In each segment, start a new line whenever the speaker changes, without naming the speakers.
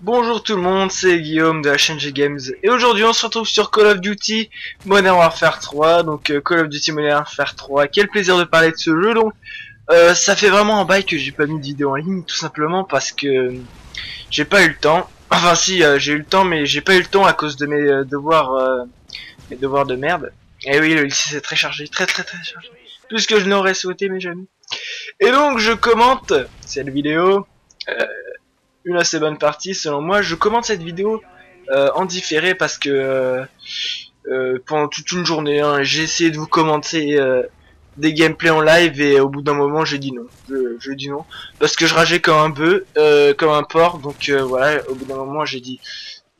Bonjour tout le monde, c'est Guillaume de la chaîne Games et aujourd'hui on se retrouve sur Call of Duty Modern Warfare 3. Donc Call of Duty Modern Warfare 3, quel plaisir de parler de ce jeu. Donc ça fait vraiment un bail que j'ai pas mis de vidéo en ligne, tout simplement parce que j'ai pas eu le temps. Enfin si, j'ai eu le temps, mais j'ai pas eu le temps à cause de mes devoirs de merde. Et oui, le lycée c'est très chargé, très chargé, plus que je n'aurais souhaité mes amis. Et donc je commente cette vidéo, une assez bonne partie selon moi. Je commente cette vidéo en différé parce que pendant toute une journée, hein, j'ai essayé de vous commenter des gameplays en live et au bout d'un moment j'ai dit non. Je dis non parce que je rageais comme un bœuf, comme un porc. Donc voilà, au bout d'un moment j'ai dit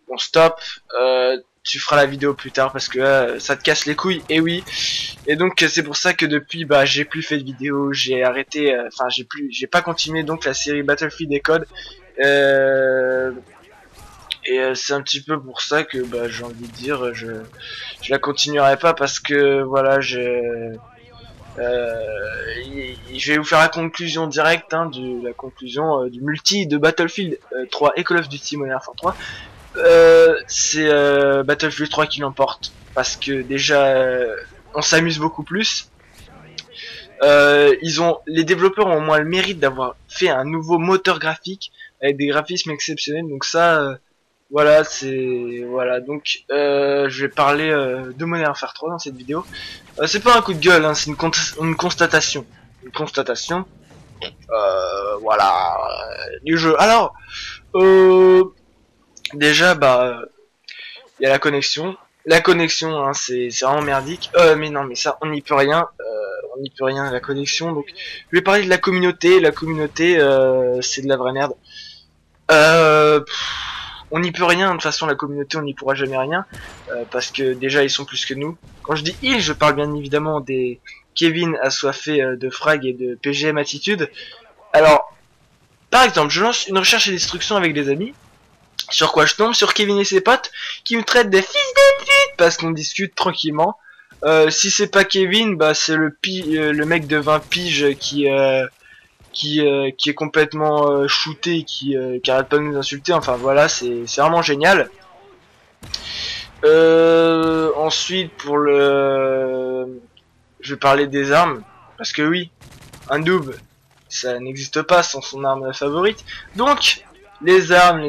bon stop, tu feras la vidéo plus tard parce que ça te casse les couilles. Et oui, et donc c'est pour ça que depuis j'ai plus fait de vidéo, j'ai arrêté, enfin j'ai pas continué donc la série Battlefield des codes. C'est un petit peu pour ça que j'ai envie de dire je la continuerai pas parce que voilà je vais vous faire la conclusion directe la conclusion du multi de Battlefield 3 et Call of Duty Modern Warfare 3. C'est Battlefield 3 qui l'emporte parce que déjà on s'amuse beaucoup plus. Les développeurs ont au moins le mérite d'avoir fait un nouveau moteur graphique avec des graphismes exceptionnels. Donc ça, voilà, Donc je vais parler de Modern Warfare 3 dans cette vidéo. C'est pas un coup de gueule, hein, c'est une constatation. Une constatation. Voilà, du jeu. Alors, déjà, il y a la connexion. La connexion, hein, c'est vraiment merdique. Mais non, mais ça, on n'y peut rien. On n'y peut rien, la connexion. Donc, je vais parler de la communauté. La communauté, c'est de la vraie merde. On n'y peut rien. De toute façon, la communauté, on n'y pourra jamais rien. Parce que déjà, ils sont plus que nous. Quand je dis ils, je parle bien évidemment des Kevin assoiffés de frag et de PGM attitude. Alors, par exemple, je lance une recherche et destruction avec des amis. Sur quoi je tombe? Sur Kevin et ses potes qui me traitent de fils de pute parce qu'on discute tranquillement. Si c'est pas Kevin, c'est le mec de 20 piges qui est complètement shooté, qui arrête pas de nous insulter. Enfin voilà, c'est vraiment génial. Ensuite je vais parler des armes parce que oui, un noob ça n'existe pas sans son arme favorite. Donc les armes.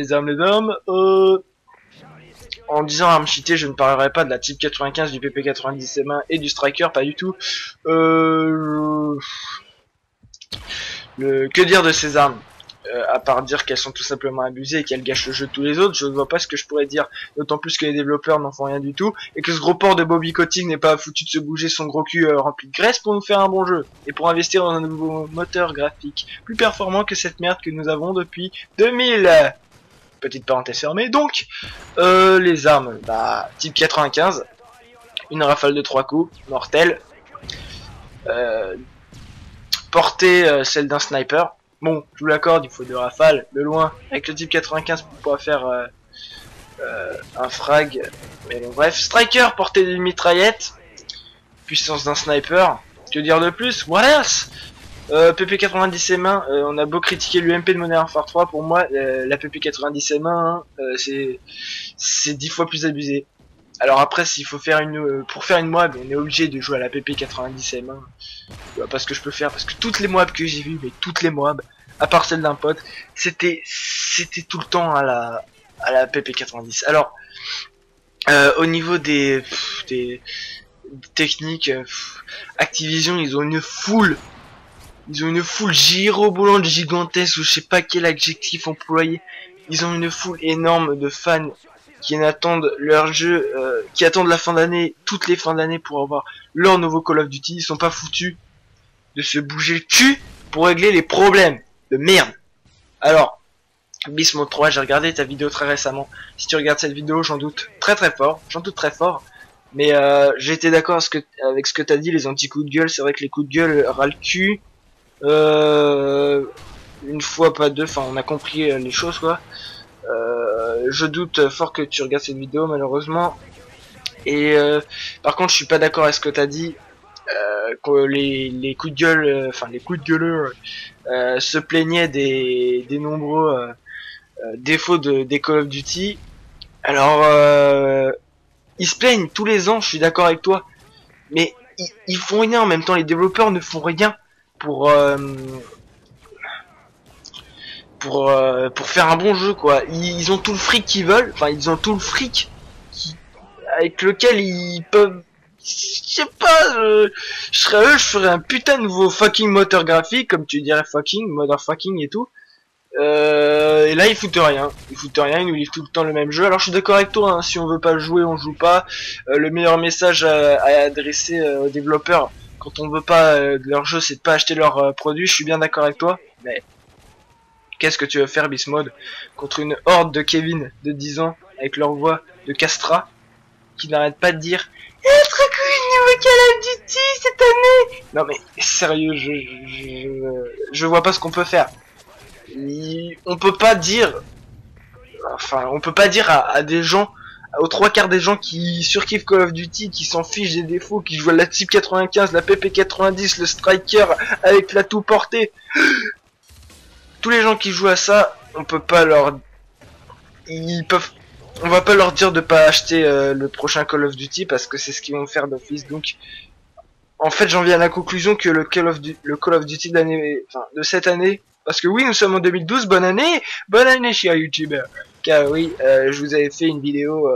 En disant arme cheatée, je ne parlerai pas de la Type 95, du PP90 M1 et du Striker, pas du tout. Que dire de ces armes, à part dire qu'elles sont tout simplement abusées et qu'elles gâchent le jeu de tous les autres. Je ne vois pas ce que je pourrais dire, d'autant plus que les développeurs n'en font rien du tout et que ce gros porc de Bobby Kotick n'est pas foutu de se bouger son gros cul rempli de graisse pour nous faire un bon jeu et pour investir dans un nouveau moteur graphique plus performant que cette merde que nous avons depuis 2000. Petite parenthèse fermée. Donc les armes, type 95, une rafale de 3 coups, mortelle, portée celle d'un sniper. Bon, je vous l'accorde, il faut 2 rafales de loin. Avec le type 95 pour pouvoir faire un frag. Mais bon, bref, Striker, portée d'une mitraillette, puissance d'un sniper. Que dire de plus? What else? PP90 M1, on a beau critiquer l'UMP de Modern Warfare 3, pour moi la PP90 M1 c'est 10 fois plus abusé. Alors après, s'il faut faire pour faire une moab, on est obligé de jouer à la PP90 M1. Je vois pas ce que je peux faire parce que toutes les moabs que j'ai vues, mais toutes les moabs, à part celle d'un pote, c'était tout le temps à la PP90. Alors au niveau des techniques, Activision, ils ont une foule gyrobolante gigantesque, ou je sais pas quel adjectif employer. Ils ont une foule énorme de fans qui attendent leur jeu, qui attendent la fin d'année, toutes les fins d'année pour avoir leur nouveau Call of Duty. Ils sont pas foutus de se bouger le cul pour régler les problèmes de merde. Alors, Bismode 3, j'ai regardé ta vidéo très récemment. Si tu regardes cette vidéo, j'en doute très fort, mais j'ai été d'accord avec ce que t'as dit, les anti-coups de gueule. C'est vrai que les coups de gueule râlent le cul. Une fois, pas deux, enfin on a compris les choses quoi. Je doute fort que tu regardes cette vidéo malheureusement. Et par contre je suis pas d'accord avec ce que t'as dit, que les coups de gueule, les coups de gueuleux se plaignaient des nombreux défauts des Call of Duty. Alors, ils se plaignent tous les ans, je suis d'accord avec toi, mais ils font rien en même temps, les développeurs ne font rien pour pour faire un bon jeu quoi. Ils ont tout le fric qu'ils veulent, enfin ils ont tout le fric avec lequel ils peuvent, je sais pas, je serais eux, je ferais un putain de nouveau fucking moteur graphique, comme tu dirais fucking, motherfucking et tout. Et là ils foutent rien, ils nous livrent tout le temps le même jeu. Alors je suis d'accord avec toi, hein, si on veut pas jouer, on joue pas. Le meilleur message à adresser aux développeurs quand on veut pas de leur jeu, c'est de pas acheter leurs produits. Je suis bien d'accord avec toi, mais qu'est-ce que tu veux faire, Bismode, contre une horde de Kevin de 10 ans avec leur voix de Castra qui n'arrête pas de dire eh, trop cool, nouveau Call of Duty cette année. Non mais sérieux, je vois pas ce qu'on peut faire. On peut pas dire, enfin, on peut pas dire à des gens, aux trois quarts des gens qui surkiffent Call of Duty, qui s'en fichent des défauts, qui jouent à la Type 95, la PP90, le Striker avec la tout portée. Tous les gens qui jouent à ça, on peut pas leur, on va pas leur dire de pas acheter le prochain Call of Duty parce que c'est ce qu'ils vont faire d'office. Donc, en fait, j'en viens à la conclusion que le Call of Duty de cette année, parce que oui, nous sommes en 2012, bonne année, cher YouTuber. Car oui, je vous avais fait une vidéo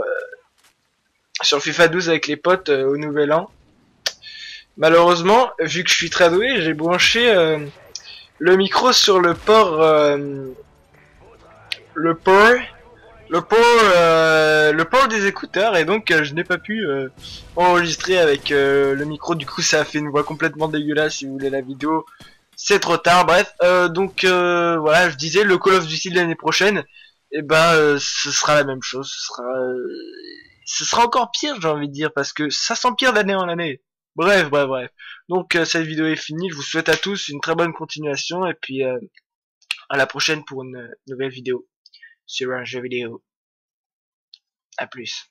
sur FIFA 12 avec les potes au Nouvel An. Malheureusement, vu que je suis très doué, j'ai branché le micro sur le port le port des écouteurs, et donc je n'ai pas pu enregistrer avec le micro. Du coup ça a fait une voix complètement dégueulasse. Si vous voulez la vidéo, c'est trop tard. Bref, donc voilà, je disais le Call of Duty de l'année prochaine, et ben ce sera la même chose, ce sera encore pire, j'ai envie de dire, parce que ça s'empire d'année en année. Bref. Donc cette vidéo est finie, je vous souhaite à tous une très bonne continuation, et puis à la prochaine pour une nouvelle vidéo sur un jeu vidéo. À plus.